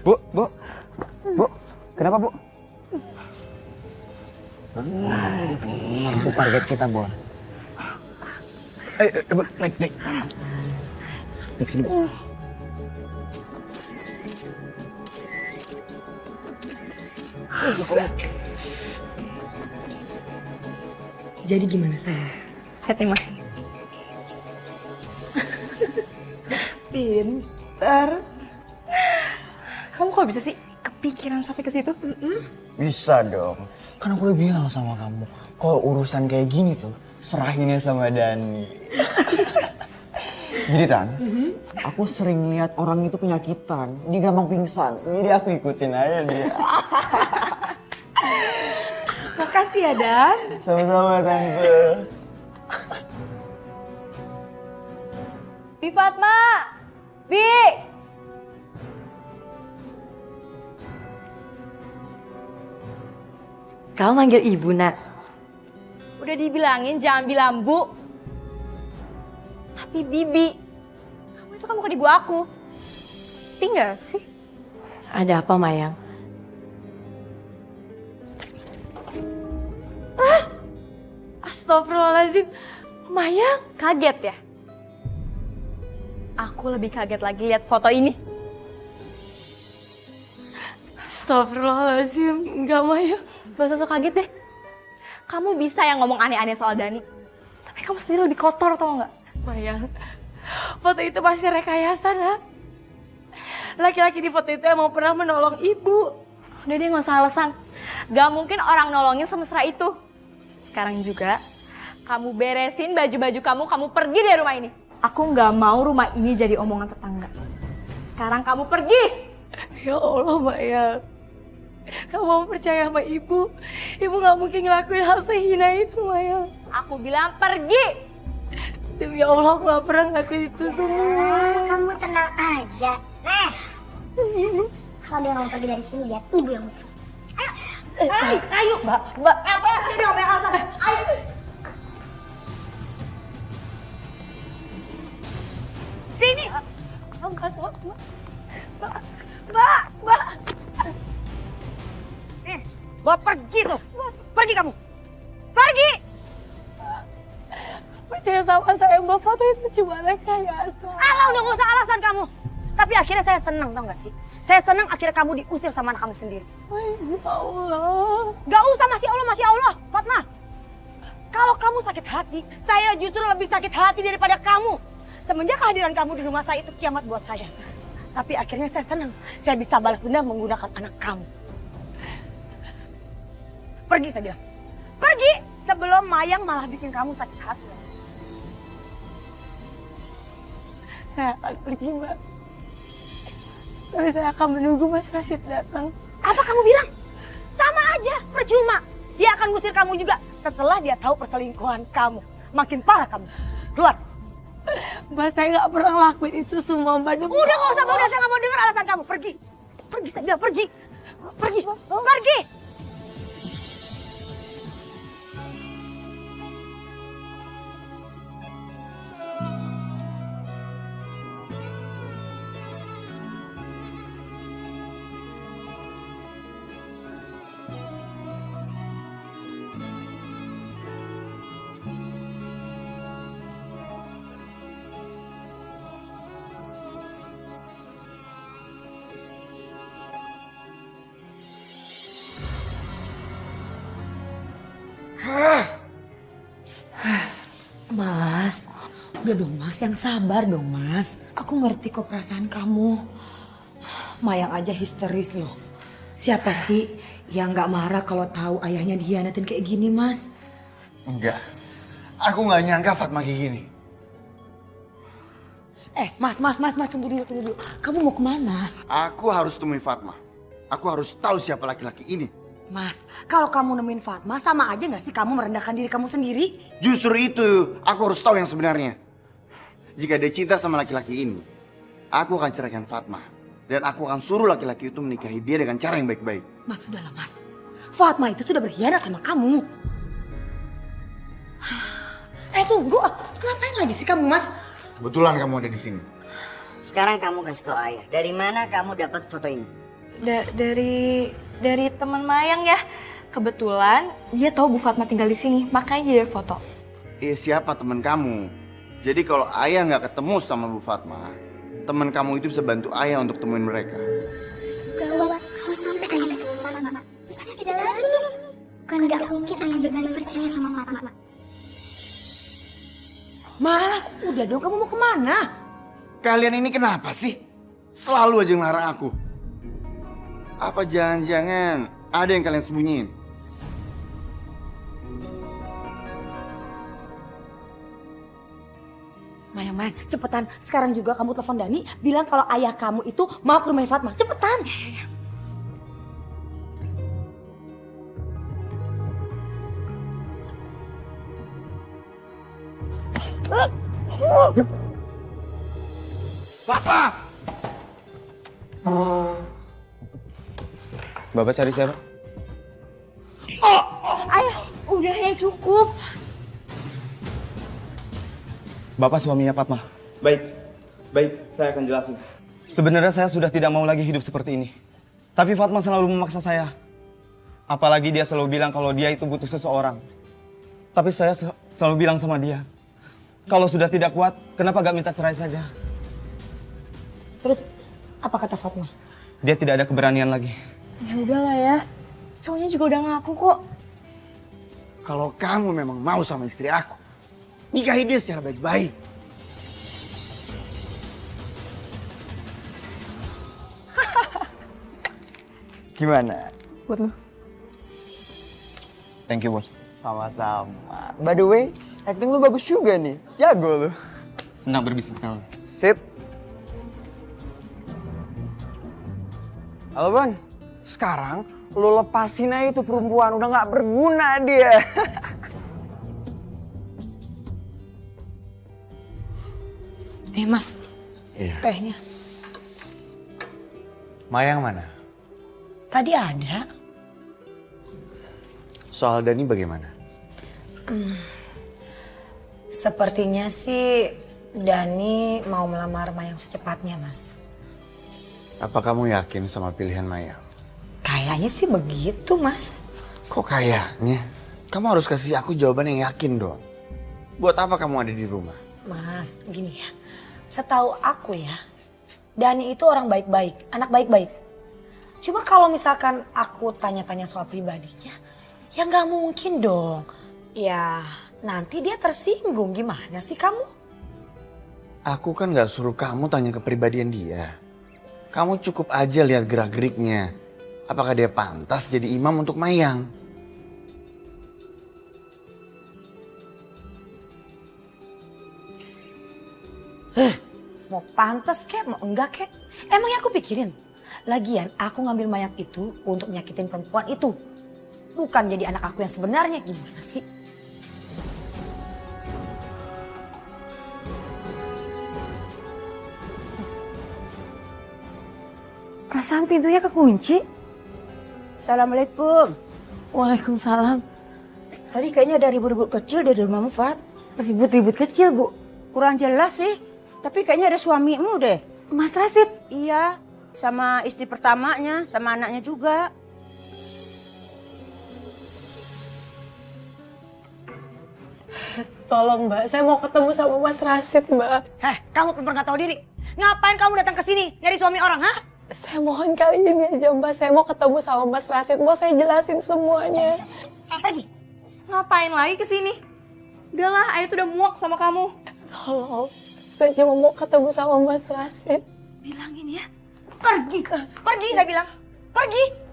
Bu, kenapa bu? Itu target kita, Bon. Bu, naik. Naik sini, bu. Jadi gimana sayang? Hati mah. Pintar. Kamu kok bisa sih kepikiran sampai ke situ? Bisa dong. Kan aku udah bilang sama kamu, kalau urusan kayak gini tuh, serahinnya sama Dani. Jadi Tan, aku sering lihat orang itu penyakitan, dia gampang pingsan. Jadi aku ikutin aja dia. Makasih ya, Dan. Sama-sama Tante. Bi Fatma! Bi! Kau manggil ibu, Nak. Udah dibilangin jangan bilang Bu. Tapi Bibi. Kamu itu kan bukan ibu aku. Tinggal sih. Ada apa, Mayang? Astagfirullahaladzim. Mayang? Kaget ya? Aku lebih kaget lagi lihat foto ini. Astagfirullahaladzim. Enggak, Mayang. Gak usah sok kaget deh. Kamu bisa yang ngomong aneh-aneh soal Dani. Tapi kamu sendiri lebih kotor tau gak? Mayang, foto itu pasti rekayasa, Nak. Laki-laki di foto itu emang pernah menolong ibu. Udah deh gak usah alasan. Gak mungkin orang nolongin semesra itu. Sekarang juga, kamu beresin baju-baju kamu pergi dari rumah ini. Aku gak mau rumah ini jadi omongan tetangga. Sekarang kamu pergi! Ya Allah, Mayang. Kamu mau percaya sama ibu? Ibu gak mungkin ngelakuin hal sehina itu, Mayang. Aku bilang pergi! Demi Allah, aku gak pernah ngelakuin itu semua. Kamu tenang aja. Kalau dia mau pergi dari sini, lihat ibu yang musuh. Ayo, Mbak. Apa? Dia udah ngomong alasan. Ayo. Sini! Mbak! Mbak pergi tuh. Pergi kamu. Pergi! Percaya sama saya, Mbak. Foto itu cuma rekayasa. Alah, udah gak usah alasan kamu. Tapi akhirnya saya senang, tau gak sih? Saya senang akhirnya kamu diusir sama anak kamu sendiri. Ya Allah. Gak usah Masya Allah, Fatma. Kalau kamu sakit hati, saya justru lebih sakit hati daripada kamu. Semenjak kehadiran kamu di rumah saya itu kiamat buat saya. Tapi akhirnya saya senang, saya bisa balas dendam menggunakan anak kamu. Pergi saya bilang. Pergi sebelum Mayang malah bikin kamu sakit hati. Saya akan pergi, Mbak. Tapi saya akan menunggu Mas Rashid datang. Apa kamu bilang? Sama aja, percuma. Dia akan ngusir kamu juga setelah dia tahu perselingkuhan kamu. Makin parah kamu. Keluar. Mbak, saya nggak pernah lakuin itu semua, Mbak. Udah gak usah, udah saya nggak mau dengar alasan kamu. Pergi. Pergi, saya bilang pergi. Pergi. Pergi. Mas, udah dong Mas, yang sabar dong Mas. Aku ngerti kok perasaan kamu. Mayang aja histeris loh. Siapa sih yang gak marah kalau tahu ayahnya dihianatin kayak gini, Mas? Enggak. Aku nggak nyangka Fatma kayak gini. Mas, tunggu dulu. Kamu mau kemana? Aku harus temui Fatma. Aku harus tahu siapa laki-laki ini. Mas, kalau kamu nemuin Fatma, sama aja gak sih kamu merendahkan diri kamu sendiri? Justru itu, aku harus tahu yang sebenarnya. Jika dia cinta sama laki-laki ini, aku akan ceraikan Fatma. Dan aku akan suruh laki-laki itu menikahi dia dengan cara yang baik-baik. Mas, sudahlah Mas. Fatma itu sudah berkhianat sama kamu. Tunggu. Ngapain lagi sih kamu, Mas? Kebetulan kamu ada di sini. Sekarang kamu kasih tau ayah, dari mana kamu dapat foto ini? dari teman Mayang ya. Kebetulan dia tahu Bu Fatma tinggal di sini, makanya dia foto. Siapa teman kamu? Jadi kalau ayah nggak ketemu sama Bu Fatma, teman kamu itu bisa bantu ayah untuk temuin mereka. Gawat, kalau sampai ayah ketemu Fatma, bisa beda lagi nih. Kan gak mungkin ayah berbalik percaya sama Fatma. Mas, udah dong, kamu mau kemana? Kalian ini kenapa sih? Selalu aja ngelarang aku. Apa jangan-jangan ada yang kalian sembunyiin? Mayang, cepetan. Sekarang juga kamu telepon Dani, bilang kalau ayah kamu itu mau ke rumah Fatma. Cepetan. Fatma! Bapak cari siapa? Ayah, udah ya cukup. Bapak suaminya Fatma. Baik, saya akan jelasin. Sebenarnya saya sudah tidak mau lagi hidup seperti ini. Tapi Fatma selalu memaksa saya. Apalagi dia selalu bilang kalau dia itu butuh seseorang. Tapi saya selalu bilang sama dia, kalau sudah tidak kuat, kenapa gak minta cerai saja? Terus, apa kata Fatma? Dia tidak ada keberanian lagi. Ya udahlah ya, cowoknya juga udah ngaku kok. Kalau kamu memang mau sama istri aku, nikahi dia secara baik-baik. Gimana? Buat lu? Thank you, bos. Sama-sama. By the way, acting lu bagus juga nih. Jago lu. Senang berbisnis sama lu. Sip. Halo, Bon. Sekarang lu lepasin aja itu perempuan. Udah gak berguna dia. Mas, Iya. tehnya. Mayang mana? Tadi ada. Soal Dani bagaimana? Sepertinya sih Dani mau melamar Mayang secepatnya, Mas. Apa kamu yakin sama pilihan Mayang? Kayaknya sih begitu, Mas. Kok kayaknya? Kamu harus kasih aku jawaban yang yakin dong. Buat apa kamu ada di rumah? Mas, gini ya. Setahu aku ya, Dani itu orang baik-baik, anak baik-baik. Cuma kalau misalkan aku tanya-tanya soal pribadinya, ya nggak mungkin dong. Ya nanti dia tersinggung, gimana sih kamu? Aku kan gak suruh kamu tanya kepribadian dia. Kamu cukup aja lihat gerak-geriknya. Apakah dia pantas jadi imam untuk Mayang? Mau pantas kek, mau enggak kek? Emang yang aku pikirin. Lagian aku ngambil Mayang itu untuk nyakitin perempuan itu. Bukan jadi anak aku yang sebenarnya, gimana sih? Perasaan pintunya kekunci. Assalamualaikum. Waalaikumsalam. Tadi kayaknya ada ribut-ribut kecil dari rumah Mufat. Ribut-ribut kecil, Bu. Kurang jelas sih. Tapi kayaknya ada suamimu deh. Mas Rasid. Iya, sama istri pertamanya, sama anaknya juga. Tolong Mbak, saya mau ketemu sama Mas Rasid Mbak. Kamu perempuan gak tahu diri. Ngapain kamu datang ke sini nyari suami orang, ha? Saya mohon kali ini aja Mbak, saya mau ketemu sama Mas Rasid. Mau saya jelasin semuanya. Pergi. Ngapain lagi kesini? Udahlah, Ayu tuh udah muak sama kamu. Tolong, saya cuma mau ketemu sama Mas Rasid. Bilangin ya. Pergi. Pergi saya bilang. Pergi.